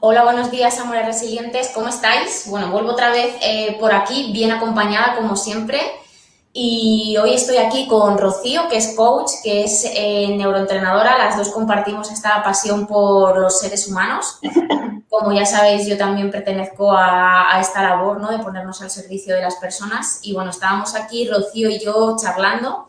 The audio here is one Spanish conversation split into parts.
Hola, buenos días, amores resilientes, ¿cómo estáis? Bueno, vuelvo otra vez por aquí, bien acompañada como siempre. Y hoy estoy aquí con Rocío, que es coach, que es neuroentrenadora. Las dos compartimos esta pasión por los seres humanos. Como ya sabéis, yo también pertenezco a esta labor, ¿no? De ponernos al servicio de las personas. Y bueno, estábamos aquí, Rocío y yo, charlando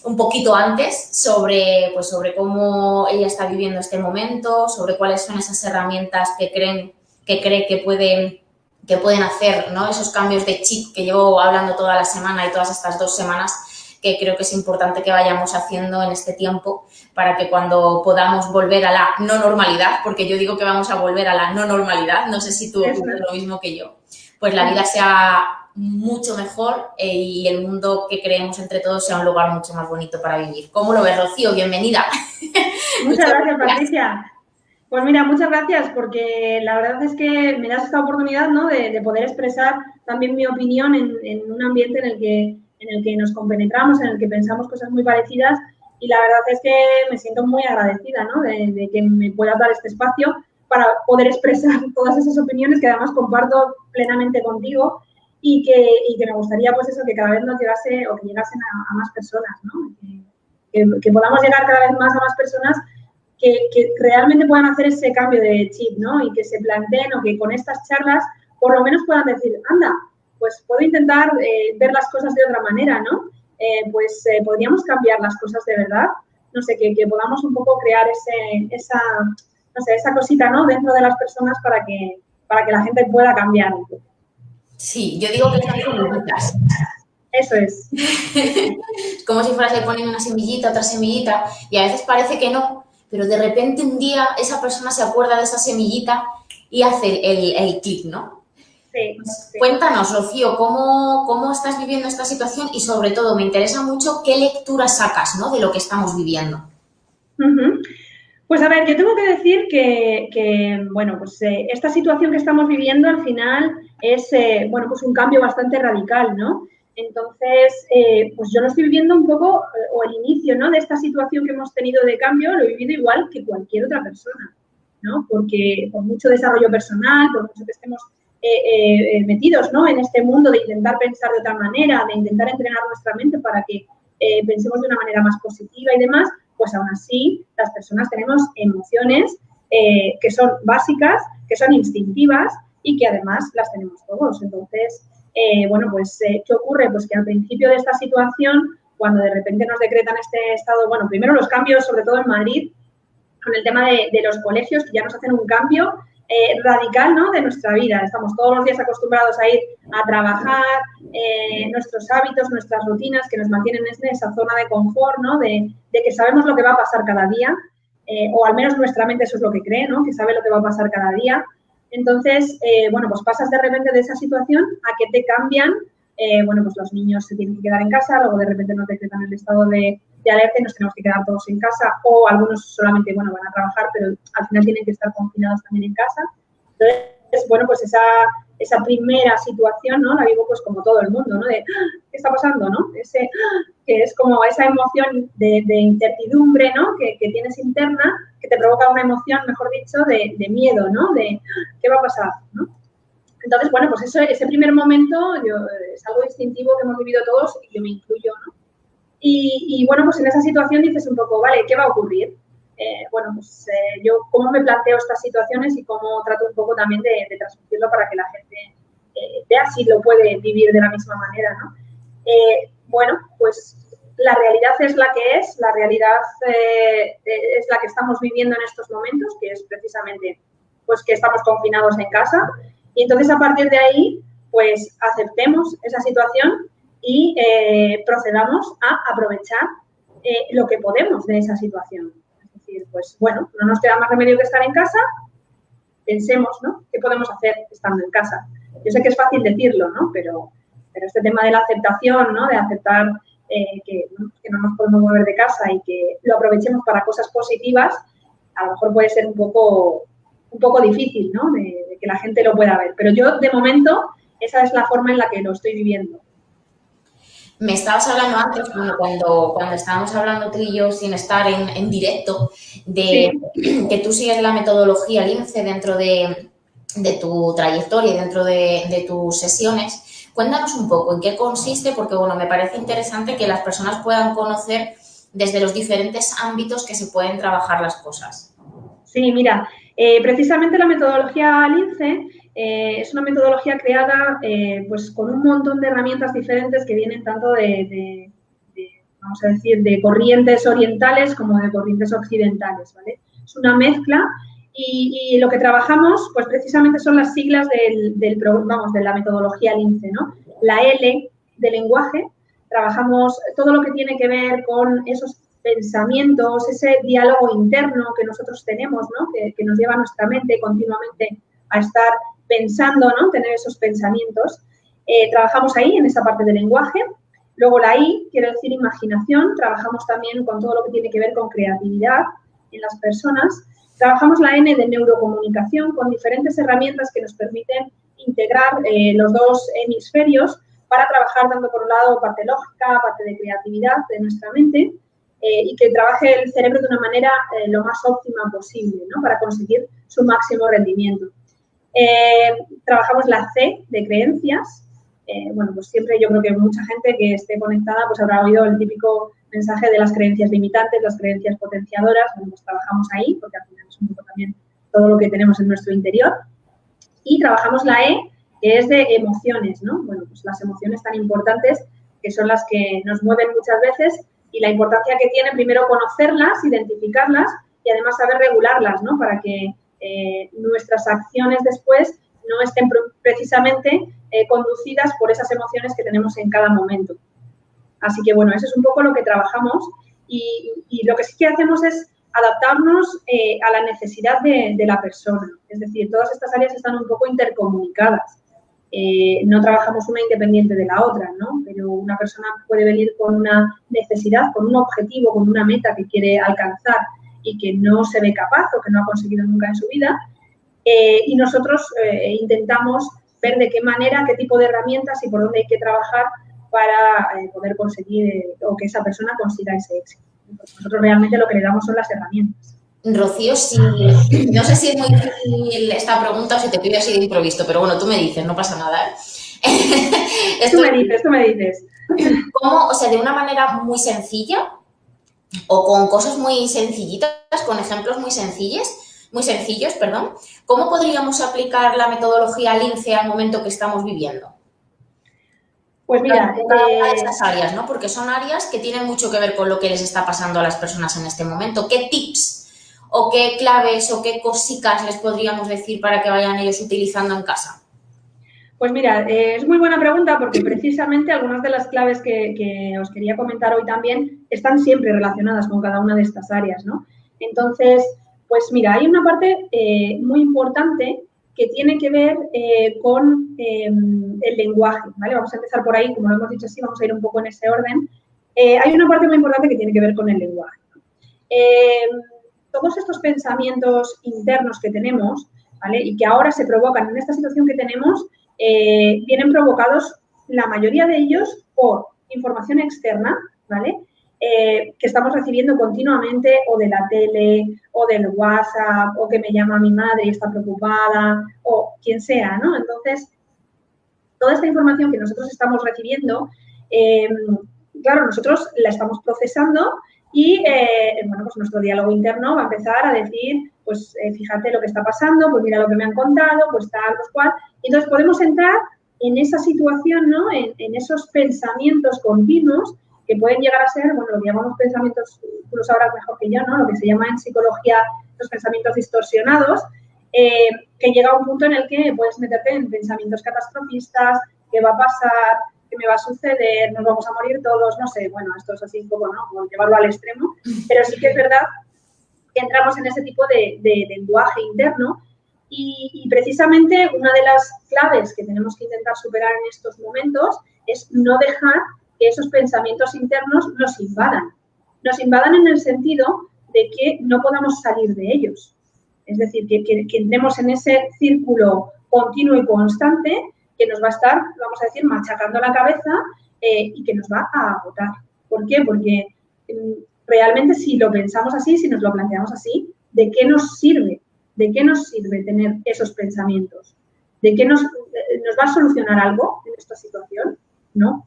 un poquito antes sobre cómo ella está viviendo este momento, sobre cuáles son esas herramientas que cree que pueden hacer, ¿no? Esos cambios de chip que llevo hablando toda la semana y todas estas 2 semanas, que creo que es importante que vayamos haciendo en este tiempo para que cuando podamos volver a la no normalidad, porque yo digo que vamos a volver a la no normalidad, no sé si tú Eso opinas es. lo mismo que yo, pues la vida Sí. sea mucho mejor y el mundo que creemos entre todos sea un lugar mucho más bonito para vivir. ¿Cómo lo ves, Rocío? Bienvenida. Muchas Muchas gracias, gracias. Patricia. Pues mira, muchas gracias porque la verdad es que me das esta oportunidad, ¿no? de poder expresar también mi opinión en un ambiente en el que nos compenetramos, en el que pensamos cosas muy parecidas y la verdad es que me siento muy agradecida, ¿no? de que me puedas dar este espacio para poder expresar todas esas opiniones que además comparto plenamente contigo y que me gustaría pues eso, que cada vez nos llegase o que llegasen a más personas, ¿no? Que podamos llegar cada vez más a más personas que realmente puedan hacer ese cambio de chip, ¿no? Y que se planteen o que con estas charlas por lo menos puedan decir, anda, pues puedo intentar ver las cosas de otra manera, ¿no? Podríamos cambiar las cosas de verdad. No sé, que podamos un poco crear esa cosita, ¿no? Dentro de las personas para que la gente pueda cambiar un poco. Sí, yo digo que son semillitas. Eso es. Como si fueras a ir poniendo una semillita, otra semillita, y a veces parece que no, pero de repente un día esa persona se acuerda de esa semillita y hace el clic, ¿no? Sí, sí. Cuéntanos, Rocío, ¿cómo estás viviendo esta situación? Y sobre todo, me interesa mucho qué lectura sacas, ¿no? De lo que estamos viviendo. Uh-huh. Pues a ver, yo tengo que decir bueno, pues esta situación que estamos viviendo al final es, bueno, pues un cambio bastante radical, ¿no? Entonces, pues yo lo estoy viviendo un poco, o el inicio, ¿no? De esta situación que hemos tenido de cambio, lo he vivido igual que cualquier otra persona, ¿no? Porque por mucho desarrollo personal, por mucho que estemos metidos, ¿no? En este mundo de intentar pensar de otra manera, de intentar entrenar nuestra mente para que pensemos de una manera más positiva y demás, pues aún así las personas tenemos emociones que son básicas, que son instintivas y que además las tenemos todos. Entonces, bueno, pues, ¿qué ocurre? Pues que al principio de esta situación, cuando de repente nos decretan este estado, bueno, primero los cambios, sobre todo en Madrid, con el tema de los colegios, que ya nos hacen un cambio radical, ¿no? De nuestra vida. Estamos todos los días acostumbrados a ir a trabajar, nuestros hábitos, nuestras rutinas que nos mantienen en esa zona de confort, ¿no? De que sabemos lo que va a pasar cada día, o al menos nuestra mente eso es lo que cree, ¿no? Que sabe lo que va a pasar cada día. Entonces, bueno, pues pasas de repente de esa situación a que te cambian, bueno, pues los niños se tienen que quedar en casa, luego de repente nos decretan el estado de alerta y nos tenemos que quedar todos en casa, o algunos solamente, bueno, van a trabajar, pero al final tienen que estar confinados también en casa. Entonces, bueno, pues esa primera situación, ¿no? La vivo pues como todo el mundo, ¿no? De, ¿qué está pasando, no? Que es como esa emoción de incertidumbre, ¿no? Que tienes interna, que te provoca una emoción, mejor dicho, de miedo, ¿no? De, ¿qué va a pasar, no? Entonces, bueno, pues ese primer momento es algo instintivo que hemos vivido todos y yo me incluyo, ¿no? Y bueno, pues en esa situación dices un poco, vale, ¿qué va a ocurrir? Bueno, pues yo cómo me planteo estas situaciones y cómo trato un poco también de transmitirlo para que la gente vea si lo puede vivir de la misma manera, ¿no? Bueno, pues la realidad es la que es, la realidad es la que estamos viviendo en estos momentos, que es precisamente pues que estamos confinados en casa y entonces a partir de ahí pues aceptemos esa situación y procedamos a aprovechar lo que podemos de esa situación. Es decir, pues bueno, no nos queda más remedio que estar en casa, pensemos, ¿no? ¿Qué podemos hacer estando en casa? Yo sé que es fácil decirlo, ¿no? Pero este tema de la aceptación, ¿no? De aceptar que no nos podemos mover de casa y que lo aprovechemos para cosas positivas, a lo mejor puede ser un poco difícil, ¿no? De que la gente lo pueda ver. Pero yo, de momento, esa es la forma en la que lo estoy viviendo. Me estabas hablando antes, bueno, cuando estábamos hablando tú y yo sin estar en directo, de Sí. que tú sigues la metodología Lince dentro de tu trayectoria y dentro de tus sesiones. Cuéntanos un poco en qué consiste, porque bueno, me parece interesante que las personas puedan conocer desde los diferentes ámbitos que se pueden trabajar las cosas. Sí, mira, precisamente la metodología Lince es una metodología creada pues con un montón de herramientas diferentes que vienen tanto vamos a decir, de corrientes orientales como de corrientes occidentales, ¿vale? Es una mezcla y lo que trabajamos, pues precisamente son las siglas vamos, de la metodología Lince, ¿no? La L de lenguaje, trabajamos todo lo que tiene que ver con esos pensamientos, ese diálogo interno que nosotros tenemos, ¿no? Que nos lleva a nuestra mente continuamente a estar pensando, ¿no? Tener esos pensamientos. Trabajamos ahí en esa parte del lenguaje. Luego la I, quiere decir imaginación. Trabajamos también con todo lo que tiene que ver con creatividad en las personas. Trabajamos la N de neurocomunicación con diferentes herramientas que nos permiten integrar los dos hemisferios para trabajar tanto por un lado parte lógica, parte de creatividad de nuestra mente, y que trabaje el cerebro de una manera lo más óptima posible, ¿no? Para conseguir su máximo rendimiento. Trabajamos la C de creencias. Bueno, pues siempre yo creo que mucha gente que esté conectada pues habrá oído el típico mensaje de las creencias limitantes, las creencias potenciadoras. Bueno, pues trabajamos ahí porque al final es un poco también todo lo que tenemos en nuestro interior. Y trabajamos la E, que es de emociones, ¿no? Bueno, pues las emociones tan importantes que son las que nos mueven muchas veces y la importancia que tiene primero conocerlas, identificarlas y además saber regularlas, ¿no? Para que nuestras acciones después no estén precisamente conducidas por esas emociones que tenemos en cada momento. Así que, bueno, eso es un poco lo que trabajamos y lo que sí que hacemos es adaptarnos a la necesidad de la persona. Es decir, todas estas áreas están un poco intercomunicadas. No trabajamos una independiente de la otra, ¿no? Pero una persona puede venir con una necesidad, con un objetivo, con una meta que quiere alcanzar y que no se ve capaz o que no ha conseguido nunca en su vida. Y nosotros intentamos ver de qué manera, qué tipo de herramientas y por dónde hay que trabajar para poder conseguir o que esa persona consiga ese éxito. Entonces, nosotros realmente lo que le damos son las herramientas. Rocío, si, no sé si es muy difícil esta pregunta o si te pido así de improviso, pero bueno, tú me dices, no pasa nada. Tú Esto, me dices. ¿cómo, o sea, de una manera muy sencilla o con cosas muy sencillitas, con ejemplos muy sencillos, perdón, ¿cómo podríamos aplicar la metodología Lince al momento que estamos viviendo? Pues mira, En cada una de estas áreas, ¿no? Porque son áreas que tienen mucho que ver con lo que les está pasando a las personas en este momento. ¿Qué tips o qué claves o qué cositas les podríamos decir para que vayan ellos utilizando en casa? pues mira, es muy buena pregunta porque precisamente algunas de las claves que os quería comentar hoy también están siempre relacionadas con cada una de estas áreas, ¿no? Entonces, pues mira, hay una parte muy importante que tiene que ver con el lenguaje, ¿vale? Vamos a empezar por ahí, como lo hemos dicho así, vamos a ir un poco en ese orden. Hay una parte muy importante que tiene que ver con el lenguaje. Todos estos pensamientos internos que tenemos, ¿vale? Y que ahora se provocan en esta situación que tenemos, vienen provocados, la mayoría de ellos, por información externa, ¿vale? Que estamos recibiendo continuamente o de la tele o del WhatsApp o que me llama mi madre y está preocupada o quien sea, ¿no? Entonces, toda esta información que nosotros estamos recibiendo, claro, nosotros la estamos procesando y, bueno, pues nuestro diálogo interno va a empezar a decir, pues fíjate lo que está pasando, pues mira lo que me han contado, pues tal, pues cual. Y entonces podemos entrar en esa situación, ¿no? En esos pensamientos continuos que pueden llegar a ser, bueno, lo que llamamos pensamientos, tú lo sabrás mejor que yo, ¿no? Lo que se llama en psicología los pensamientos distorsionados, que llega a un punto en el que puedes meterte en pensamientos catastrofistas, qué va a pasar, qué me va a suceder, nos vamos a morir todos, no sé, bueno, esto es así un poco, ¿no? Como llevarlo al extremo, pero sí que es verdad que entramos en ese tipo de lenguaje interno y precisamente una de las claves que tenemos que intentar superar en estos momentos es no dejar que esos pensamientos internos nos invadan. Nos invadan en el sentido de que no podamos salir de ellos. Es decir, que entremos en ese círculo continuo y constante que nos va a estar, vamos a decir, machacando la cabeza y que nos va a agotar. ¿Por qué? Porque realmente si lo pensamos así, si nos lo planteamos así, ¿de qué nos sirve? ¿De qué nos sirve tener esos pensamientos? ¿De qué nos va a solucionar algo en esta situación? No.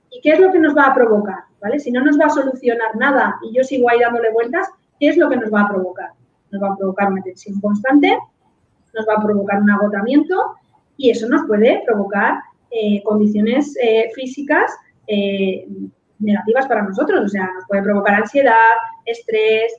¿Y qué es lo que nos va a provocar? ¿Vale? Si no nos va a solucionar nada y yo sigo ahí dándole vueltas, ¿qué es lo que nos va a provocar? Nos va a provocar una tensión constante, nos va a provocar un agotamiento y eso nos puede provocar condiciones físicas negativas para nosotros. O sea, nos puede provocar ansiedad, estrés,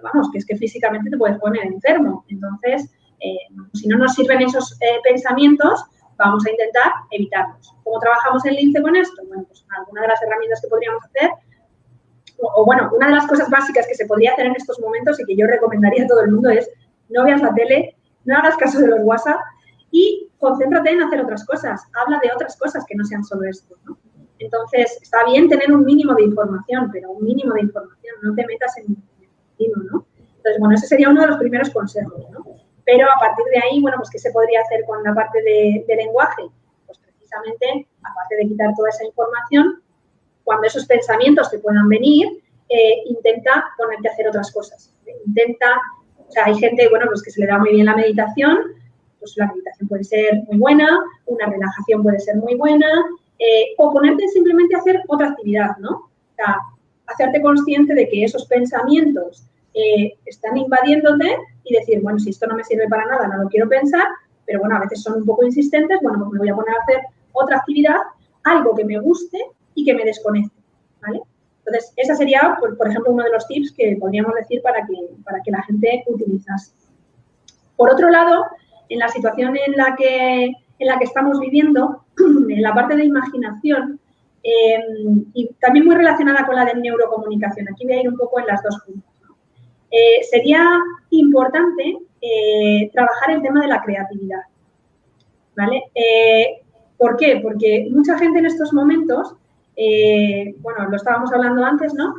vamos, que es que físicamente te puedes poner enfermo. Entonces, si no nos sirven esos pensamientos, vamos a intentar evitarlos. ¿Cómo trabajamos en Lince con esto? Bueno, pues alguna de las herramientas que podríamos hacer, o bueno, una de las cosas básicas que se podría hacer en estos momentos y que yo recomendaría a todo el mundo es no veas la tele, no hagas caso de los WhatsApp y concéntrate en hacer otras cosas. Habla de otras cosas que no sean solo esto, ¿no? Entonces, está bien tener un mínimo de información, pero un mínimo de información, no te metas en el continuo, ¿no? Entonces, bueno, ese sería uno de los primeros consejos, ¿no? Pero a partir de ahí, bueno, pues ¿qué se podría hacer con la parte de lenguaje? Pues precisamente, aparte de quitar toda esa información, cuando esos pensamientos te puedan venir, intenta ponerte a hacer otras cosas. O sea, hay gente, bueno, pues que se le da muy bien la meditación, pues la meditación puede ser muy buena, una relajación puede ser muy buena, o ponerte simplemente a hacer otra actividad, ¿no? O sea, hacerte consciente de que esos pensamientos están invadiéndote y decir, bueno, si esto no me sirve para nada, no lo quiero pensar, pero bueno, a veces son un poco insistentes, bueno, pues me voy a poner a hacer otra actividad, algo que me guste y que me desconecte, ¿vale? Entonces, ese sería, por ejemplo, uno de los tips que podríamos decir para que la gente utilizase. Por otro lado, en la situación en la que estamos viviendo, en la parte de imaginación, y también muy relacionada con la de neurocomunicación, aquí voy a ir un poco en las dos juntas, ¿no? Sería importante trabajar el tema de la creatividad, ¿vale? ¿Por qué? Porque mucha gente en estos momentos, bueno, lo estábamos hablando antes, ¿no?